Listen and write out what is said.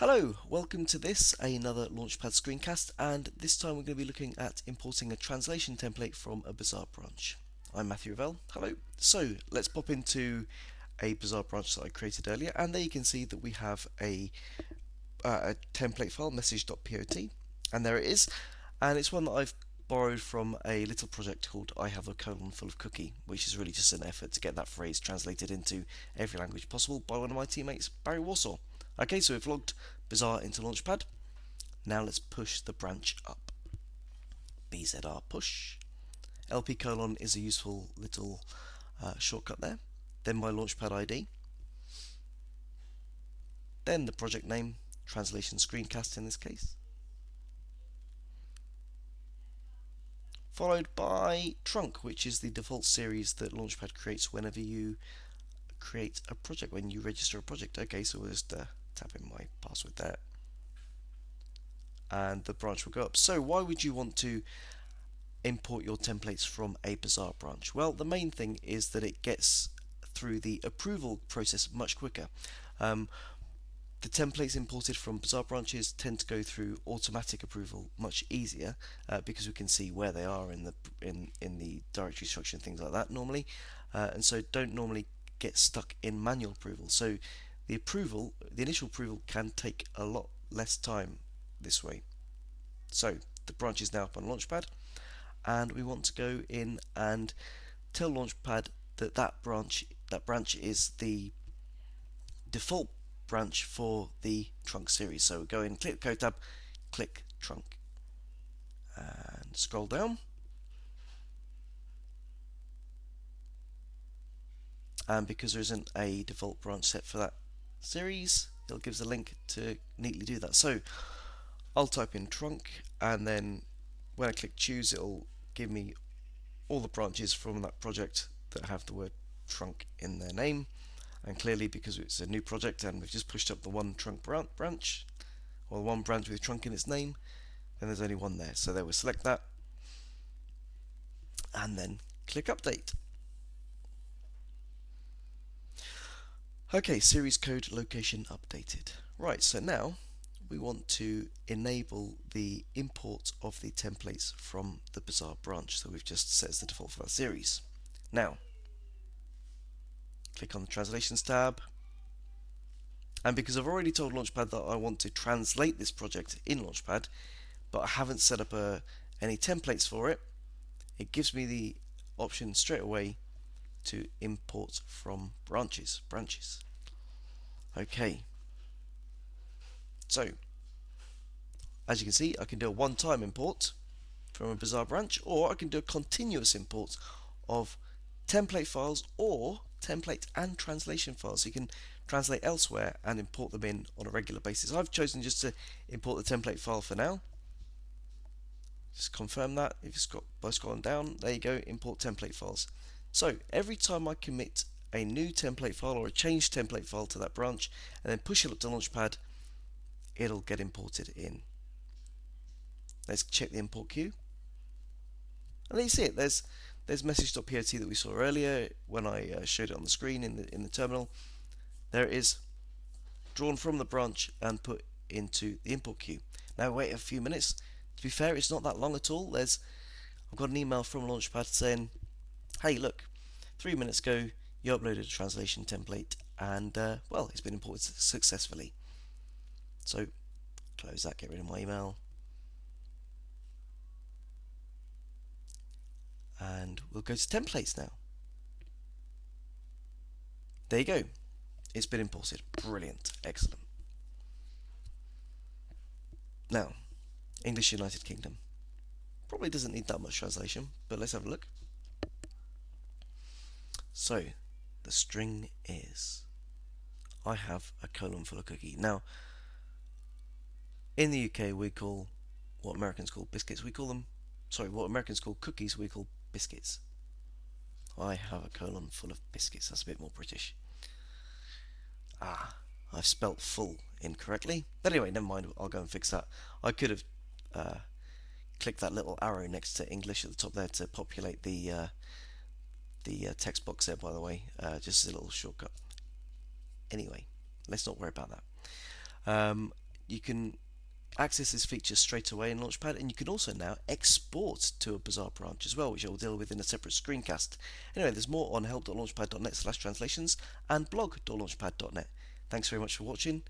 Hello, welcome to another Launchpad screencast, and this time we're going to be looking at importing a translation template from a Bazaar branch. I'm Matthew Revell. Hello. So let's pop into a Bazaar branch that I created earlier, and there you can see that we have a template file, message.pot, and there it is, and it's one that I've borrowed from a little project called I Have a Colon Full of Cookie, which is really just an effort to get that phrase translated into every language possible by one of my teammates, Barry Warsaw. Okay, so we've logged Bazaar into Launchpad. Now let's push the branch up. BZR push. LP colon is a useful little shortcut there. Then my Launchpad ID. Then the project name, translation screencast in this case. Followed by trunk, which is the default series that Launchpad creates whenever you create a project, when you register a project. Okay, so we'll just tap in my password there, and the branch will go up. So why would you want to import your templates from a Bazaar branch? Well, the main thing is that it gets through the approval process much quicker. The templates imported from Bazaar branches tend to go through automatic approval much easier because we can see where they are in the directory structure and things like that normally, and so don't normally get stuck in manual approval. So the initial approval can take a lot less time this way. So the branch is now up on Launchpad, and we want to go in and tell Launchpad that that branch is the default branch for the trunk series. So go in, click the code tab, click trunk, and scroll down. And because there isn't a default branch set for that series, it'll give us a link to neatly do that. So I'll type in trunk, and then when I click choose, it'll give me all the branches from that project that have the word trunk in their name. And clearly, because it's a new project and we've just pushed up the one trunk branch, or the one branch with trunk in its name, then there's only one there. So there we'll select that, and then click update. Okay, series code location updated. Right, so now we want to enable the import of the templates from the Bazaar branch. So we've just set as the default for that series. Now, click on the translations tab, and because I've already told Launchpad that I want to translate this project in Launchpad, but I haven't set up any templates for it, it gives me the option straight away to import from branches. Okay, so as you can see, I can do a one-time import from a Bazaar branch, or I can do a continuous import of template files or template and translation files. So you can translate elsewhere and import them in on a regular basis. I've chosen just to import the template file for now. Just confirm that if you've got by scrolling down. There you go, import template files. So every time I commit a new template file or a changed template file to that branch and then push it up to Launchpad, it'll get imported in. Let's check the import queue. And there you see it. There's message.pot that we saw earlier when I showed it on the screen in the terminal. There it is, drawn from the branch and put into the import queue. Now wait a few minutes. To be fair, it's not that long at all. I've got an email from Launchpad saying, hey, look, 3 minutes ago you uploaded a translation template, and well, it's been imported successfully. So close that, get rid of my email, and we'll go to templates now. There you go, it's been imported. Brilliant, excellent. Now, English United Kingdom probably doesn't need that much translation, but let's have a look. So the string is, I have a colon full of cookie. Now in the UK we call what Americans call biscuits, what Americans call cookies, we call biscuits. I have a colon full of biscuits. That's a bit more British. I've spelt full incorrectly. But anyway, never mind, I'll go and fix that. I could have clicked that little arrow next to English at the top there to populate the text box there, by the way, just as a little shortcut. Anyway, let's not worry about that. you can access this feature straight away in Launchpad, and you can also now export to a Bazaar branch as well, which I'll deal with in a separate screencast. Anyway, there's more on help.launchpad.net/translations and blog.launchpad.net. Thanks very much for watching.